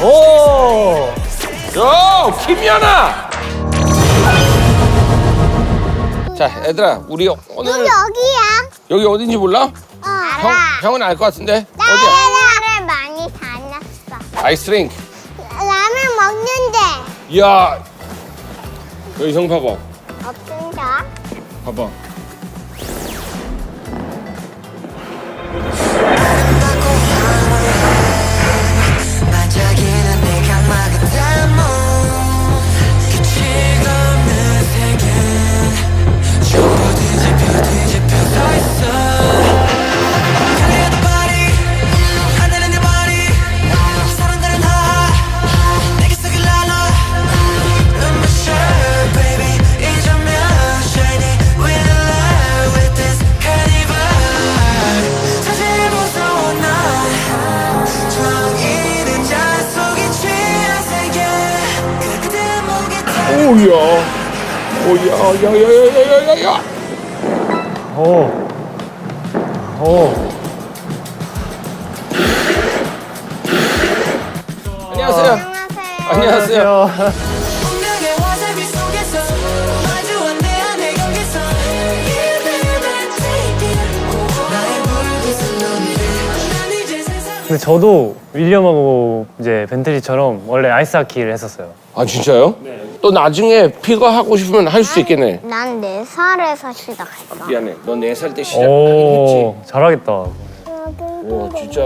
오! 요, 김연아! 자, 얘들아, 우리 오늘 여기야. 여기 어딘지 몰라? 알아. 형은 알 것 같은데. 나 어디야? 라면 많이 다녔어. 아이스링크. 라면 먹는데 이야, 여기 형 봐봐. 없습니다. 봐봐. 반짝이는 네 각막을 담아 규칙 없는 세계 전부 뒤집혀 서 있어 Carry the body 하늘은 내 body 사람들은 다 내게 속을 날아 My shirt baby 이 장면 shiny with a light with this carnival 사실 무서워 난 정의는 자 속에 취한 세계 그대 목에 오야, 오야, 야야야야야야야. 오. 오. 안녕하세요. 안녕하세요. 운명의 와사비 속에서 마주한 내 안에 거기서 이대만 take it 나의 붉은 눈이를 난 이제 세상 근데 저도 윌리엄하고 이제 벤틀리처럼 원래 아이스하키를 했었어요. 아 진짜요? 네. 또 나중에 피거 하고 싶으면 할 수 있겠네. 난 4살에서 시작했어. 미안해. 너 4살 때 시작하긴 오, 잘하겠다. 했지. 오 진짜.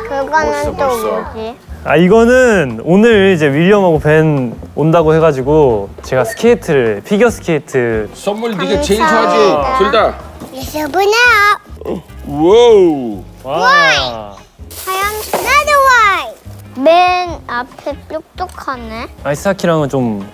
그거는 멋있어, 또 멋있어. 뭐지? 아, 이거는 오늘 이제 윌리엄하고 벤 온다고 해가지고 제가 스케이트를, 피겨 스케이트. 선물 네가 제일 감사합니다. 좋아하지. 둘 다. 예서보나 와우. 와. 하얀 나도 와이. 맨 앞에 뾰족하네. 아이스하키랑은 좀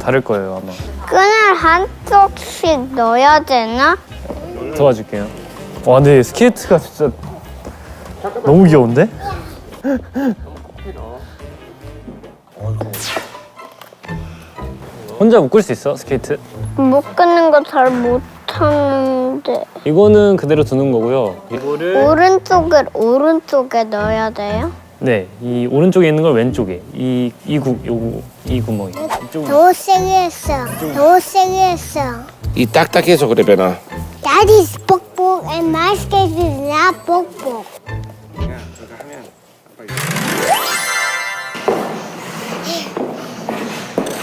다를 거예요, 아마. 끈을 한쪽씩 넣어야 되나? 도와줄게요. 와, 근데 스케이트가 진짜 너무 귀여운데? 혼자 묶을 수 있어, 스케이트? 못 끄는 거 잘 못하는데. 이거는 그대로 두는 거고요. 이거를 오른쪽에 넣어야 돼요? 네, 이 오른쪽에 있는 걸 왼쪽에 이 구멍이. 더 세게 했어. 더 세게 했어. 이 딱딱해서 그래 배나. That is 뽁뽁 and my skate is not 뽁뽁.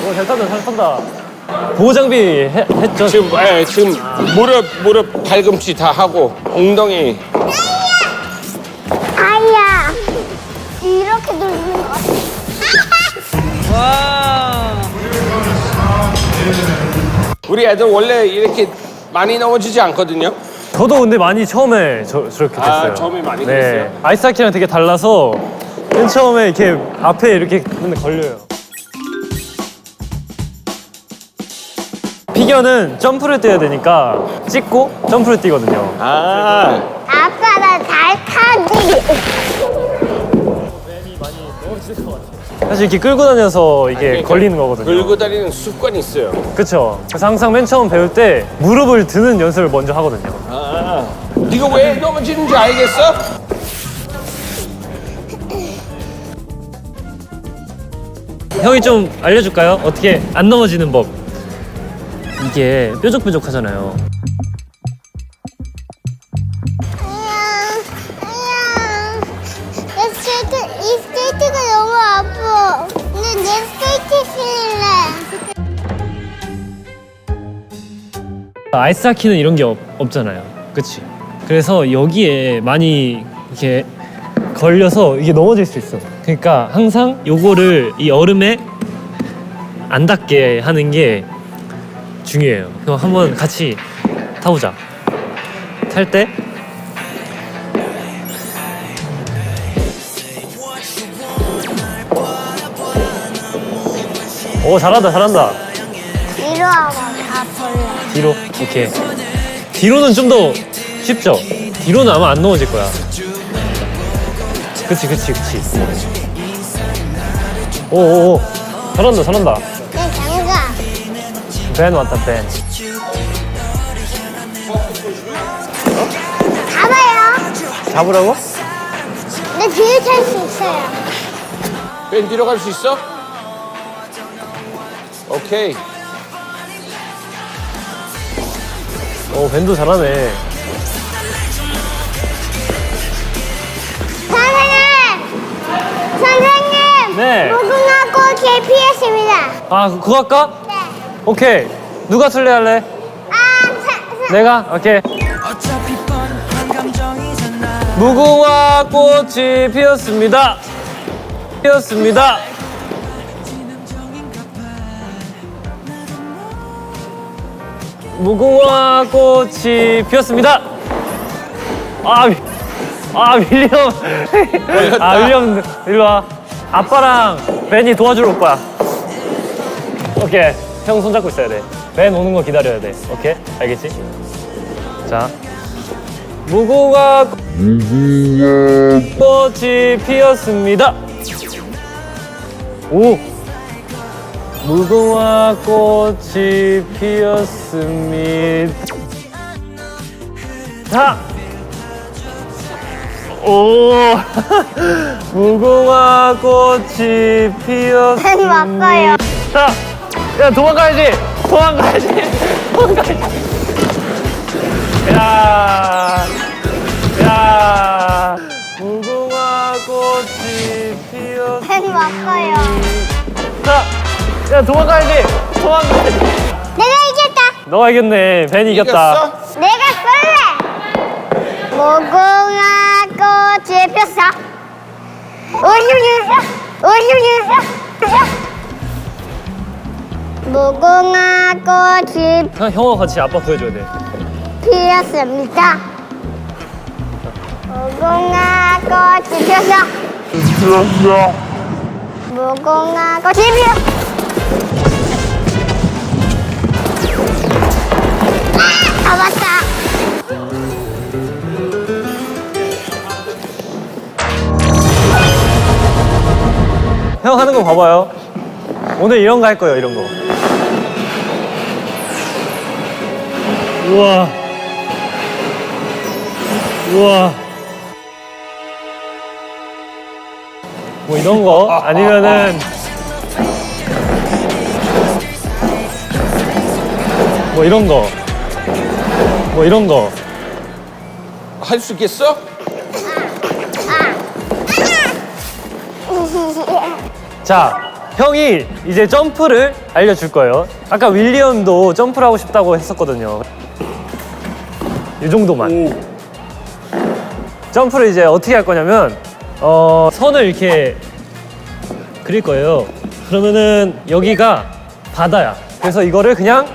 오, 잘 탄다, 잘 탄다. 보호 장비 했죠? 지금 무릎 발꿈치 다 하고 엉덩이. 아야. 이렇게 돌리는 거 같아. 우리 애들 원래 이렇게 많이 넘어지지 않거든요. 저도 근데 많이 처음에 저렇게 됐어요. 아, 처음에 많이 그랬어요? 아이스하키랑 되게 달라서 맨 처음에 이렇게 앞에 이렇게 근데 걸려요. 피겨는 점프를 뛰어야 되니까 찍고 점프를 뛰거든요. 아. 아빠 나 잘 타지. 사실 이렇게 끌고 다녀서 이게 걸리는 거거든요. 끌고 다니는 습관이 있어요. 그렇죠. 그래서 항상 맨 처음 배울 때 무릎을 드는 연습을 먼저 하거든요. 아. 네가 왜 넘어지는지 알겠어? 형이 좀 알려줄까요? 어떻게 안 넘어지는 법. 이게 뾰족뾰족하잖아요. 이 스케이트가 너무 아파. 근데 내 스케이트 신을래. 아이스하키는 이런 게 없잖아요. 그치? 그래서 여기에 많이 이렇게 걸려서 이게 넘어질 수 있어. 그러니까 항상 요거를 이 얼음에 안 닿게 하는 게 중요해요. 그럼 한번 같이 타보자. 탈 때 오, 잘한다, 잘한다. 뒤로 하고 다 벌려. 뒤로. 오케이. 뒤로는 좀 더 쉽죠? 뒤로는 아마 안 넘어질 거야. 그치. 오오오. 잘한다, 잘한다. 내 장가. 벤 왔다, 벤. 가봐요. 잡으라고? 내 뒤에 탈 수 있어요. 벤 뒤로 갈 수 있어? 오케이. 벤도 잘하네. 선생님! 네. 무궁화꽃 피었습니다. 아, 그거 할까? 네. 오케이. 누가 술래할래? 내가? 오케이. 어차피 뻔한 감정이잖아. 무궁화 꽃이 피었습니다. 피었습니다. 무궁화 꽃이 피었습니다. 윌리엄. 윌리엄, 일로 와. 아빠랑 벤이 도와주러 올 거야. 오케이. 형 손잡고 있어야 돼. 벤 오는 거 기다려야 돼. 오케이? 알겠지? 자. 무궁화 꽃이 피었습니다. 오! 무궁화 꽃이 피었습니다. 오! 무궁화 꽃이 피었습니다. 맞아요. 야, 도망가야지! 도망가야지! 도망가야지! 야! 무궁화 꽃이 피었습니다. 벤 왔어요. 야, 도망가야지! 도망가야지! 내가 이겼다. 너가 이겼네. 벤이 이겼다. 이겼어? 내가 쏠래. 무궁화꽃이 폈어. 무궁화꽃이 형하고 같이 아빠 구해줘야 돼. 피었습니다. 무궁화꽃이 폈어. 무궁화꽃이 피었어. 잡았다. 형 하는 거 봐봐요. 오늘 이런 거 할 거예요, 이런 거. 우와. 우와. 뭐 이런 거 아니면은 뭐 이런 거. 뭐 이런 거. 할 수 있겠어? 자, 형이 이제 점프를 알려줄 거예요. 아까 윌리엄도 점프를 하고 싶다고 했었거든요. 이 정도만. 점프를 이제 어떻게 할 거냐면 선을 이렇게 그릴 거예요. 그러면은 여기가 바다야. 그래서 이거를 그냥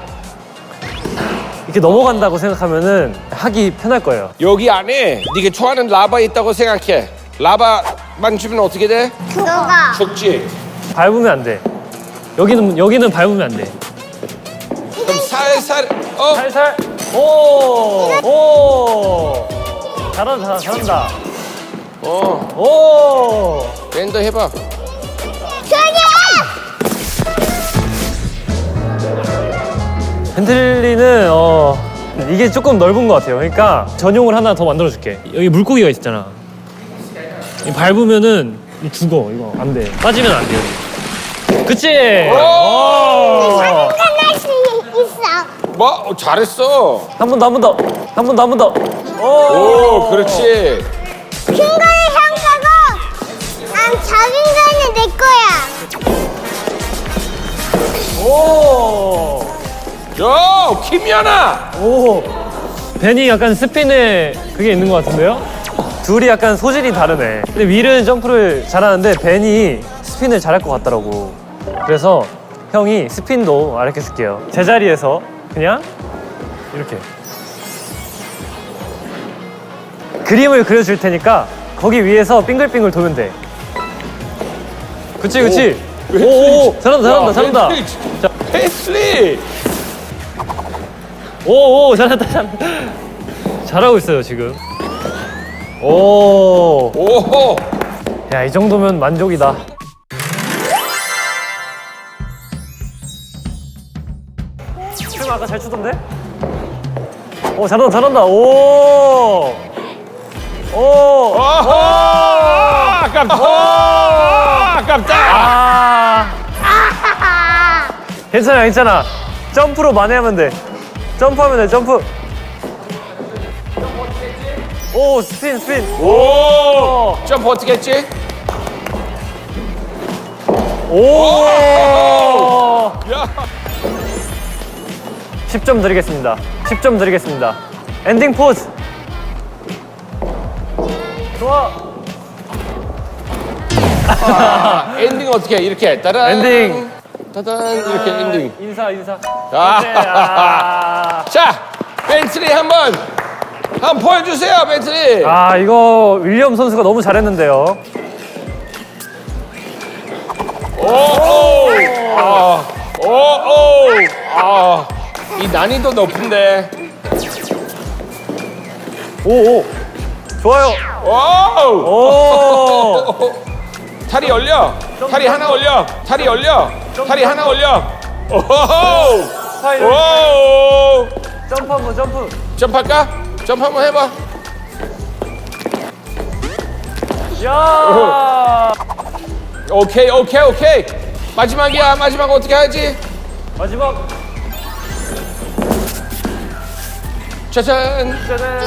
이렇게 넘어간다고 생각하면은 하기 편할 거예요. 여기 안에 네가 좋아하는 라바 있다고 생각해. 라바만 주면 어떻게 돼? 누가? 죽지. 밟으면 안 돼. 여기는 밟으면 안 돼. 그럼 살살. 살살. 오. 오. 잘한다. 잘한다. 오. 벤더 해봐. 벤틀리는 이게 조금 넓은 것 같아요. 그러니까 전용을 하나 더 만들어줄게. 여기 물고기가 있잖아. 이 밟으면은 죽어. 이거 안 돼. 빠지면 안 돼요. 그치? 오! 끝날 수 있어. 뭐 잘했어. 한 번 더, 한 번 더. 한 번 더, 한 번 더. 오, 그렇지. 큰 거는 형 거고, 작은 거는 내 거야. 오! 야, 김연아. 오! 벤이 약간 스핀에 그게 있는 것 같은데요? 둘이 약간 소질이 다르네. 근데 윌은 점프를 잘하는데 벤이 스핀을 잘할 것 같더라고. 그래서 형이 스핀도 알려 줄게요. 제자리에서 그냥 이렇게 그림을 그려줄 테니까 거기 위에서 빙글빙글 돌면 돼. 그치 그치. 오, 잘한다 잘한다 잘한다. 자, 웨슬리. 오 잘한다 잘한다. 잘하고 있어요 지금. 오. 오호. 야, 이 정도면 만족이다. 춤 아까 잘 추던데? 오, 잘한다, 잘한다. 오. 오. 아깝다. 아깝다. 괜찮아, 괜찮아. 점프로 만회하면 돼. 점프하면 돼, 점프. 오, 스핀, 스핀. 오, 점프 어떻게 했지? 오! 야, 10점 드리겠습니다. 10점 드리겠습니다. 엔딩 포즈. 좋아. 엔딩 어떻게 해? 이렇게 따란. 엔딩. 따단 이렇게 엔딩. 인사, 인사. 아. 자, 벤틀리 한번 보여주세요, 벤틀리. 아, 이거 윌리엄 선수가 너무 잘했는데요. 이 난이도 높은데. 오, 오. 좋아요. 오. 오. 다리 올려. 다리 하나 올려. 다리 올려. 다리 하나 올려. 오호. 스파이럴. 오. 점프 한번 점프. 점프할까? 점프 한번 해봐. 야. 오케이, 오케이, 오케이. 마지막이야. 마지막 어떻게 하지? 마지막. 짜잔. 짜잔.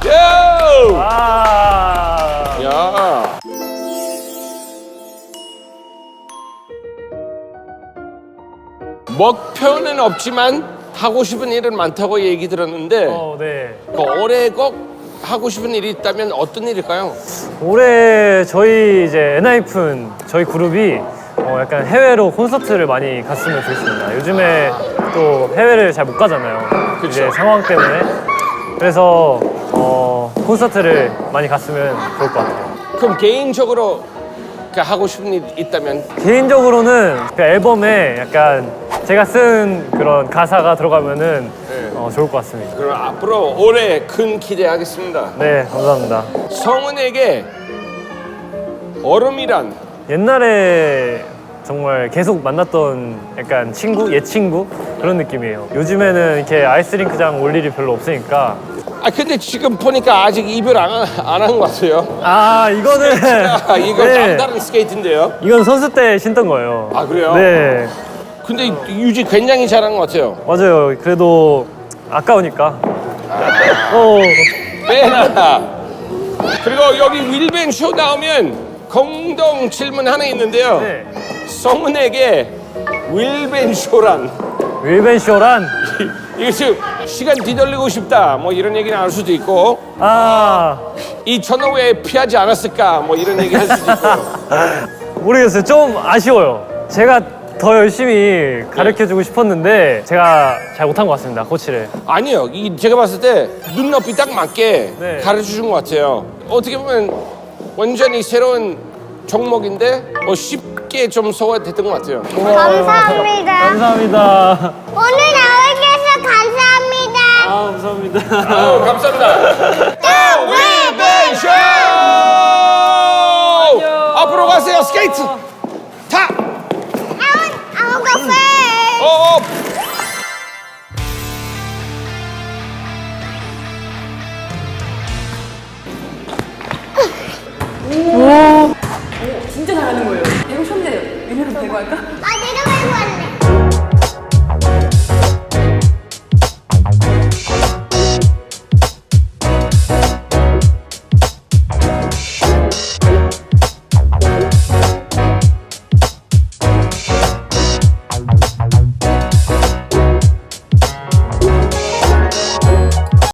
요. 아. 야. 목표는 없지만 하고 싶은 일은 많다고 얘기 들었는데 네. 올해 꼭 하고 싶은 일이 있다면 어떤 일일까요? 올해 저희 이제 엔하이픈 저희 그룹이 약간 해외로 콘서트를 많이 갔으면 좋겠습니다. 요즘에 또 해외를 잘 못 가잖아요. 그쵸. 이제 상황 때문에. 그래서 콘서트를 많이 갔으면 좋을 것 같아요. 그럼 개인적으로 하고 싶은 일 있다면 개인적으로는 그 앨범에 약간 제가 쓴 그런 가사가 들어가면은 좋을 것 같습니다. 그럼 앞으로 올해 큰 기대하겠습니다. 네, 감사합니다. 성은에게 얼음이란 옛날에 정말 계속 만났던 약간 친구, 옛 친구 그런 느낌이에요. 요즘에는 이렇게 아이스링크장 올 일이 별로 없으니까. 근데 지금 보니까 아직 이별 안 한 것 같아요. 아, 이거는 이거 네. 다른 스케이트인데요. 이건 선수 때 신던 거예요. 아, 그래요? 네, 근데 유지 굉장히 잘한 것 같아요. 맞아요. 그래도 아까우니까. 빼놔. 그리고 여기 윌벤 쇼 나오면 공동 질문 하나 있는데요. 네. 성은에게 윌벤 쇼란 윌벤 쇼란. 이게 지금 시간 뒤돌리고 싶다 뭐 이런 얘기 나올 수도 있고 이 전화 왜 피하지 않았을까 뭐 이런 얘기 할 수도 있고. 모르겠어요. 좀 아쉬워요. 제가 더 열심히 가르쳐주고 싶었는데 제가 잘 못한 것 같습니다. 코치를. 아니요, 제가 봤을 때 눈높이 딱 맞게 네. 가르쳐 준 것 같아요. 어떻게 보면 완전히 새로운 종목인데 쉽게 좀 소화됐던 것 같아요. 감사합니다. 감사합니다. 오늘 나와주셔서 감사합니다. 감사합니다. 감사합니다. 윌벤 쇼! 앞으로 가세요. 스케이트 타. I want to go first. 진짜 잘하는 거예요. 이거 처음 돼요. 이래서 되고 할까? 내가 말고 할래.